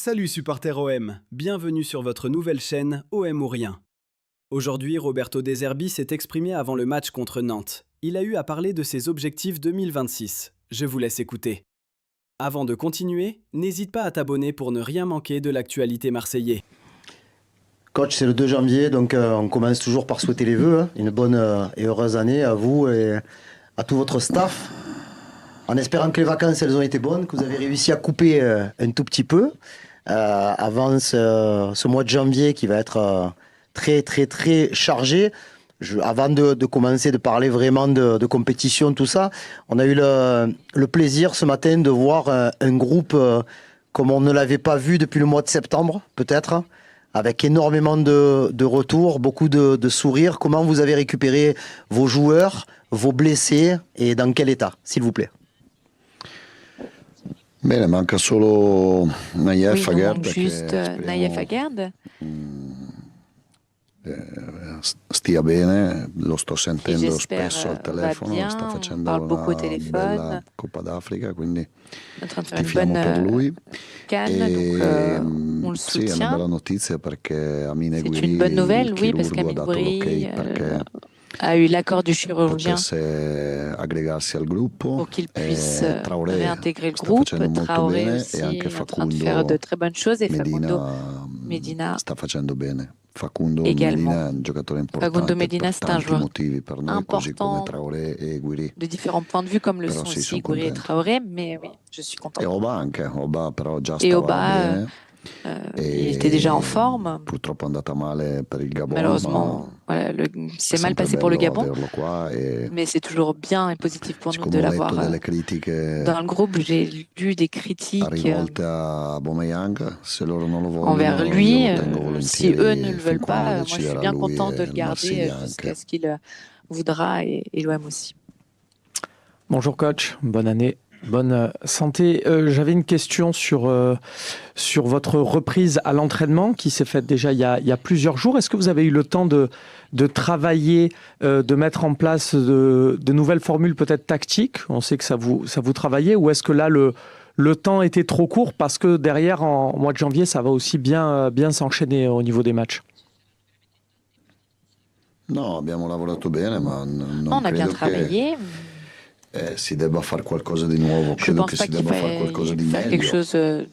Salut supporters OM, bienvenue sur votre nouvelle chaîne OM ou rien. Aujourd'hui, Roberto De Zerbi s'est exprimé avant le match contre Nantes. Il a eu à parler de ses objectifs 2026. Je vous laisse écouter. Avant de continuer, n'hésite pas à t'abonner pour ne rien manquer de l'actualité marseillaise. Coach, c'est le 2 janvier, donc on commence toujours par souhaiter les vœux. Une bonne et heureuse année à vous et à tout votre staff. En espérant que les vacances, elles ont été bonnes, que vous avez réussi à couper un tout petit peu avant ce mois de janvier qui va être très chargé. Avant de commencer de parler vraiment de compétition, tout ça, on a eu le plaisir ce matin de voir un groupe comme on ne l'avait pas vu depuis le mois de septembre, peut-être, avec énormément de retours, beaucoup de sourires. Comment vous avez récupéré vos joueurs, vos blessés et dans quel état, s'il vous plaît? Bene, manca solo Naïef Aguerd. Juste Naïef Aguerd. Stia bene, lo sto sentendo spesso al va telefono, bien, sta on facendo parle beaucoup au una téléphone. bella Coppa d'Africa, quindi On est en train de faire une tifiamo per bonne lui. canne, donc on le Sì, è una soutient. bella notizia perché Amine C'est Gouiri, une bonne nouvelle, il oui, parce chirurgo, ha qu'Amine dato l'ok Gouiri perché a eu l'accord du chirurgien potesse aggregarsi al gruppo. pour qu'il puisse Traoré réintégrer le sta groupe. facendo molto Traoré bene aussi e anche est en train de faire de Facundo très bonnes choses et Facundo Medina sta facendo bene. Facundo également. Medina è un giocatore importante Facundo Medina, per c'est un tanti joueur motivi per noi, così come important Traoré e Gouiri. de différents points de vue, comme le Però sont sì, aussi sono Gouiri et contento. Traoré, mais oui, je suis E contente. Oba anche, Oba però già Et stava Oba, bene. il était déjà en forme. Purtroppo è andata male per il Gabon, Malheureusement, voilà, c'est è mal sempre passé pour le bello Gabon, averlo qua e mais c'est toujours bien et positif pour nous siccome de ho letto l'avoir delle critiche dans le groupe. J'ai lu des critiques rivolte a Aubameyang, se loro non lo vogliono envers io lui. lo tengo Si eux volentieri ne le fin veulent quando pas, moi je suis deciderà bien lui content de e le il garder Marsiglia jusqu'à anche. ce qu'il voudra et l'OM aussi. Bonjour coach, bonne année, bonne santé. J'avais une question sur votre reprise à l'entraînement qui s'est faite déjà il y a plusieurs jours. Est-ce que vous avez eu le temps de travailler, de mettre en place de nouvelles formules peut-être tactiques? On sait que ça vous travaillait, ou est-ce que là le temps était trop court parce que derrière en mois de janvier ça va aussi bien s'enchaîner au niveau des matchs? No, abbiamo lavorato bene, ma non On a bien credo travaillé. che si debba fare qualcosa di nuovo, Je credo pense che pas si qu'il debba fare faille qualcosa di faire quelque meglio. chose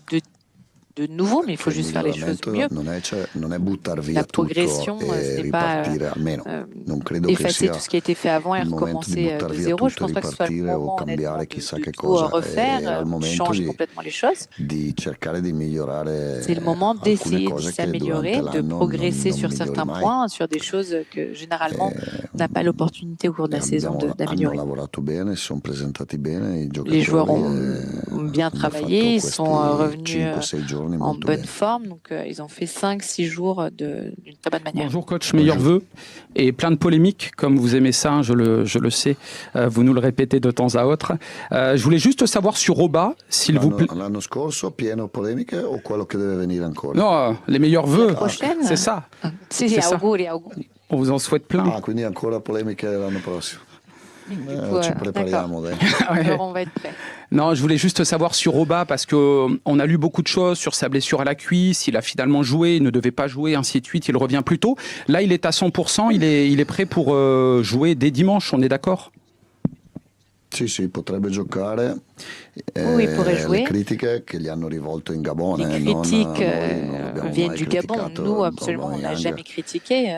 de nouveau, mais il faut Che il juste faire les choses miglioramento mieux. non è buttar via La tutto progression, ce e n'est pas ripartire, almeno non credo che effacer sia tout ce qui a été fait avant et il momento di recommencer buttar de via zéro. Je tutto e pense pas que ce soit le ripartire o moment, honnêtement, cambiare chissà de che tout cosa. Era refaire, il momento changer complètement les choses. di cercare di migliorare C'est le moment alcune d'essayer de cose che s'améliorer, durante de l'anno progresser non sur migliori certains mai. points, sur des choses que généralement on n'a pas l'opportunité au cours de la saison Hanno d'améliorer. lavorato bene, si sono presentati bene i Les joueurs giocatori ont bien hanno travaillé, ils fatto sont questi revenus 5-6 giorni en molto bonne bene. forme, donc ils ont fait 5-6 jours d'une très bonne manière. Bonjour coach, meilleurs vœux et plein de polémiques, comme vous aimez ça, je le sais, vous nous le répétez de temps à autre. Je voulais juste savoir sur Oba, s'il vous plaît. L'anno scorso pieno polemiche o quello che deve venire ancora? Non, les meilleurs vœux, prochaine c'est ça. Sì, C'est ça. auguri. On vous en souhaite plein. Ah, quindi ancora polemiche l'anno prossimo. coup, Ci prepariamo, dai. Ouais. Alors on va être prêts. Non, je voulais juste savoir sur Oba, parce qu'on a lu beaucoup de choses sur sa blessure à la cuisse, il a finalement joué, il ne devait pas jouer, ainsi de suite, il revient plus tôt. Là, il est à 100%, il est prêt pour jouer dès dimanche, on est d'accord? Sì, potrebbe giocare. Oui, il pourrait Le jouer. critiche che gli hanno rivolto in Gabon, Les non, critiques noi non abbiamo viennent mai du Gabon. criticato Nous, absolument, on n'a Aubameyang. jamais critiqué.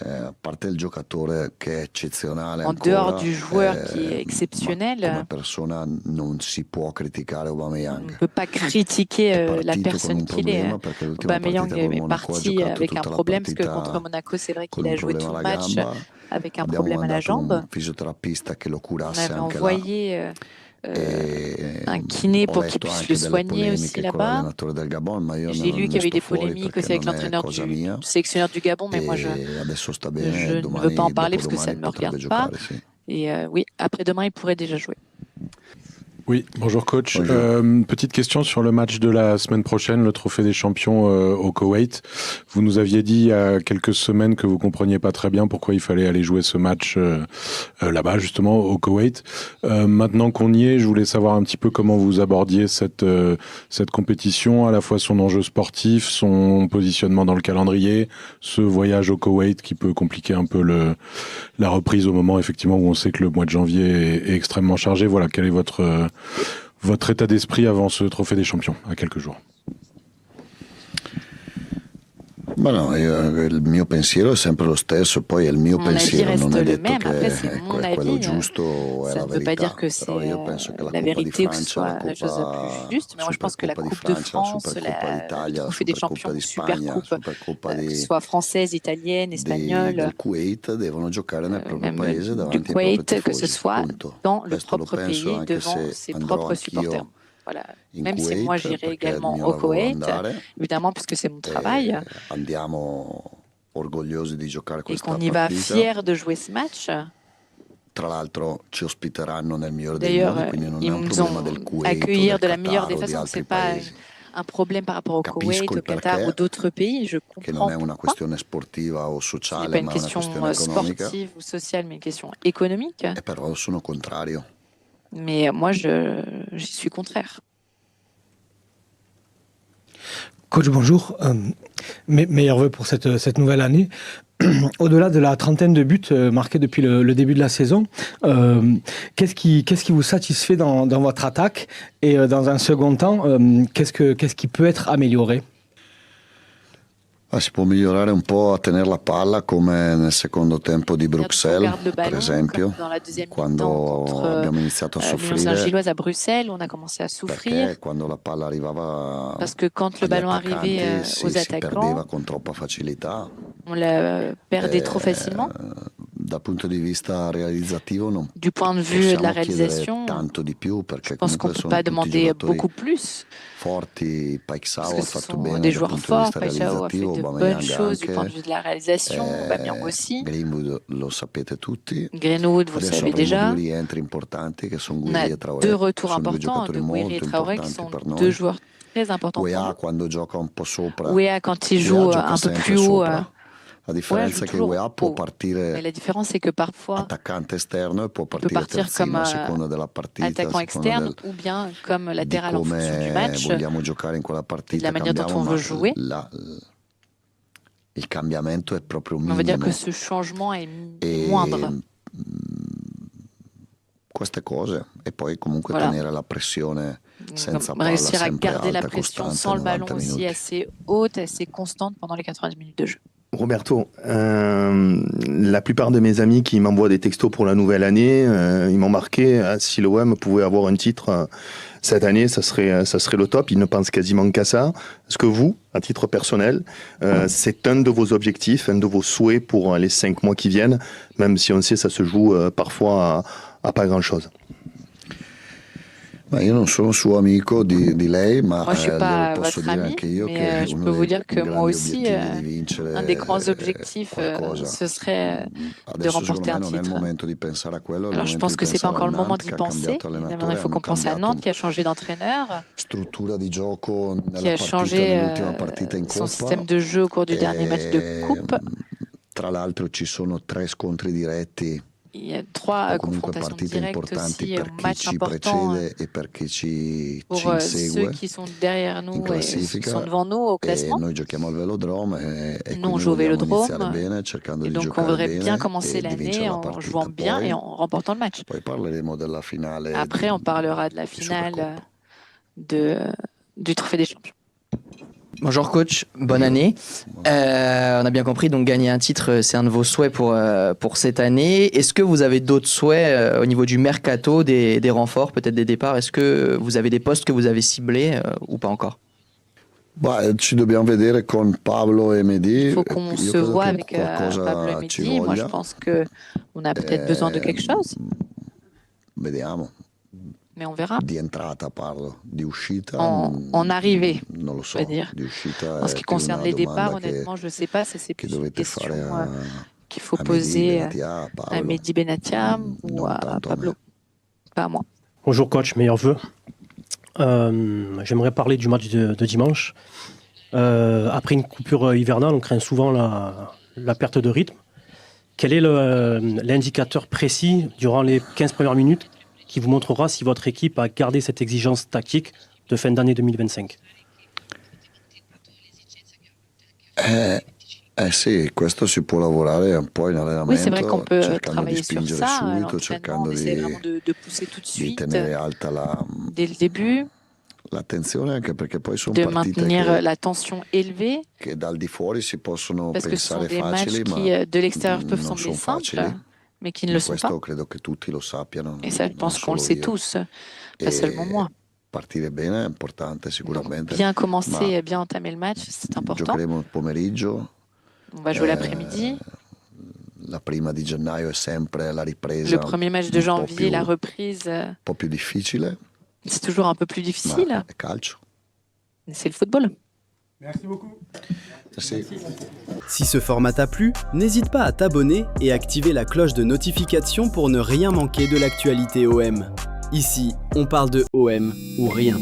A parte il giocatore che è eccezionale En ancora, dehors du joueur qui est ma exceptionnel, come persona non si può criticare on ne Aubameyang. peut pas critiquer È la partito con personne un qu'il est. problema perché l'ultima Aubameyang partita col est Monaco ha parti giocato avec un tutta la problème, parce que partita contre Monaco, c'est vrai con qu'il un a joué tout problema le alla match gamba. avec un Abbiamo problème à la mandato jambe. un fisioterapista che lo On curasse avait anche là. envoyé E un kiné ho pour qu'il letto puisse anche le delle soigner aussi polemiche con là-bas. l'allenatore del Gabon, ma io J'ai lu qu'il y ne avait sto des fuori polémiques perché aussi avec non è l'entraîneur cosa du mia. sélectionneur du Gabon, mais moi je E adesso sta ne bene, veux domani, pas en parler parce que ça dopodomani ne me potrebbe regarde pas. giocare, sì. Et oui, après-demain, il pourrait déjà jouer. Oui, bonjour coach. Bonjour. Petite question sur le match de la semaine prochaine, le Trophée des Champions au Koweït. Vous nous aviez dit il y a quelques semaines que vous compreniez pas très bien pourquoi il fallait aller jouer ce match là-bas, justement, au Koweït. Maintenant qu'on y est, je voulais savoir un petit peu comment vous abordiez cette compétition, à la fois son enjeu sportif, son positionnement dans le calendrier, ce voyage au Koweït qui peut compliquer un peu la reprise au moment effectivement où on sait que le mois de janvier est extrêmement chargé. Voilà, quel est votre état d'esprit avant ce Trophée des Champions, à quelques jours? Ma no, il mio pensiero è sempre lo stesso, poi è il mio Mon avis pensiero, reste non è le detto même. che Après, c'est mon è quello avis. giusto è Ça la ne veut pas verità, dire que c'est però io penso che la la Coppa di vérité ou que ce Francia, soit la la chose la plus Coppa, juste. Mais moi, je pense que la Supercoppa di Coupe de Francia, la France, Supercoppa le d'Italia, la Trophée des Supercoppa Champions, di Spagna, Supercoupe, Supercoppa que ce soit française, italienne, espagnole, del Kuwait devono giocare nel proprio même paese du davanti ai propri Kuwait, que ce tifosi, soit punto. dans le Questo lo propre penso pays, anche devant se ses andrò propres supporters. anch'io Voilà. in Même si moi Kuwait, j'irai perché è il également mio au lavoro Koweït, andare, évidemment, puisque c'est mon travail, andiamo orgogliosi di giocare et questa qu'on y va partita. fier de jouer ce match. Tra l'altro ci ospiteranno nel migliore dei D'ailleurs, modi, quindi non è ils un nous problema ont del Kuwait o accueillir del de la meilleure des Qatar o di façons. C'est altri pas paesi, un problème par rapport au Capisco Koweït, au il Qatar perché, ou d'autres pays. Je che non comprends è una pourquoi. questione sportiva o Ce n'est sociale, pas une ma è una question questione economica, sportive ou sociale, mais une question économique. e però sono contrario. Mais moi, j'y suis contraire. Coach, bonjour. Meilleurs vœux pour cette nouvelle année. Au-delà de la trentaine de buts marqués depuis le début de la saison, qu'est-ce qui vous satisfait dans votre attaque? Et dans un second temps, qu'est-ce qui peut être amélioré? Si può migliorare un po' a tenere la palla come nel secondo tempo di On Bruxelles, garde le per ballon, esempio, comme dans la deuxième quando mi-temps contre abbiamo iniziato a l'Union soffrire, Saint-Gilloise à Bruxelles, on a commencé à souffrir. perché quando la palla arrivava Parce que quand le agli ballon arrivait attaccanti aux si perdeva attaquants, con troppa facilità. on la perdait trop facilement. Dal punto di vista realizzativo non Du point de vue de la possiamo chiedere réalisation, tanto di più, perché je pense qu'on comunque ne peut sono pas tutti demander giocatori beaucoup plus. forti. Paixão Parce ha que ce fatto sont bene des dal joueurs punto di forts. vista Paixão a fait realizzativo, de Aubameyang bonnes choses du point de anche, vue de la réalisation. Aubameyang aussi. Greenwood lo sapete tutti. Greenwood, vous le Adesso savez avremo déjà. due rientri importanti che sono On Gueye a e Traoré, deux retours sono due importants giocatori de Guiri et molto Traoré qui importanti sont per deux noi. joueurs très importants pour UEA nous. quando gioca un po' sopra, Ouéa, quand il UEA joue gioca un peu sempre plus haut, sopra. La differenza è che toujours UEA può haut. Mais partire la différence, c'est que parfois, attaccante esterno e può il peut partire partir comme terzino a seconda della partita, a attaquant seconda externe ou bien comme di latéral en fonction du come match, vogliamo giocare in quella de la partita. manière dont Cambiamo, on ma veut jouer. il cambiamento è proprio On va dire minimo. que ce changement est E moindre. queste cose, e poi comunque Voilà. tenere la pressione senza palla Réussir à sempre garder la alta, pression costante, sans le ballon 90 aussi minuti. assez haute, assez constante pendant les 90 minutes de jeu. Roberto, la plupart de mes amis qui m'envoient des textos pour la nouvelle année, ils m'ont marqué, si l'OM pouvait avoir un titre cette année, ça serait le top. Ils ne pensent quasiment qu'à ça. Est-ce que vous, à titre personnel, c'est un de vos objectifs, un de vos souhaits pour les 5 mois qui viennent, même si on sait ça se joue parfois à pas grand-chose? Ma io non sono suo amico di lei, ma Moi, je suis pas glielo posso votre dire ami, anche io mais che je uno peux vous dei dire que moi grandi aussi, obiettivi è di vincere un des grands objectifs, qualcosa. ce serait de Adesso secondo remporter me un non è il titre. momento di pensare a quello, è il Alors, je momento pense di que c'est pas pensare encore a le moment Nantes d'y che ha penser. cambiato Maintenant, allenatore, il faut hanno qu'on pense à cambiato Nantes qui a changé d'entraîneur, struttura di gioco qui nella a partita, changé nell'ultima partita in son Coppa. système de jeu au cours du dernier match de coupe. Tra l'altro ci sono 3 scontri diretti Il y a 3 o comunque confrontations partite directes importanti aussi, per un chi match ci important precede e per chi ci pour ceux insegue qui sont derrière in nous et ceux qui classifica, sont devant nous au e classement. noi giochiamo al Velodrome e Nous, on quindi joue au vogliamo Vélodrome, iniziare bene cercando et di donc on giocare voudrait bien bene commencer e di vincere l'année la en partita. jouant bien et Poi, en remportant le match. poi parleremo della finale Après, on parlera de la finale du Trophée des Champions. Bonjour coach, bonne année. On a bien compris, donc gagner un titre, c'est un de vos souhaits pour cette année. Est-ce que vous avez d'autres souhaits au niveau du mercato, des renforts, peut-être des départs? Est-ce que vous avez des postes que vous avez ciblés ou pas encore? ci dobbiamo vedere con Pablo e Mehdi. Il faut qu'on Io se credo voit che avec Pablo qualcosa et ci Mehdi. Moi, je voglia. pense qu'on a peut-être besoin de quelque chose, Vediamo. mais on verra. Di entrata parlo, di uscita En arrivée, non lo so, on va dire. di uscita En ce è qui più concerne una les départs, domanda honnêtement, je ne sais pas. Ça, c'est che plus une dovete question fare qu'il faut a Mehdi, poser Benatia, a à Paolo. Mehdi Benatia ou Non à tanto a me. Pablo, pas à moi. Bonjour coach, meilleurs vœux. J'aimerais parler du match de dimanche. Après une coupure hivernale, on craint souvent la perte de rythme. Quel est l'indicateur précis durant les 15 premières minutes qui vous montrera si votre équipe a gardé cette exigence tactique de fin d'année 2025? Sì, questo si può lavorare un po' in allenamento. Oui, c'est vrai qu'on peut cercando di travailler sur spingere ça. À subito, l'entraînement, cercando on essaie di, vraiment de pousser tout de di suite, tenere alta dès le début, l'attenzione, anche perché poi sono de partite maintenir la tension élevée, che dal di fuori si possono parce que ce sont pensare des matchs facili, qui, ma de l'extérieur, peuvent non sembler sono simples, facili. mais qui ne le sont pas. Questo credo che tutti lo sappiano, Et ça, je non pense qu'on le solo sait io. tous, pas E seulement moi. partire bene è importante Donc, sicuramente. bien commencer, Ma bien entamer le match, c'est important. giocheremo il pomeriggio. On va jouer l'après-midi. La prima di gennaio è sempre la ripresa. Le premier match de un po' janvier, più- la reprise, un po' più difficile, c'est toujours un peu plus difficile. ma è calcio. C'est le football. Sì. Si ce format t'a plu, n'hésite pas à t'abonner et activer la cloche de notification pour ne rien manquer de l'actualité OM. Ici, on parle de OM ou rien.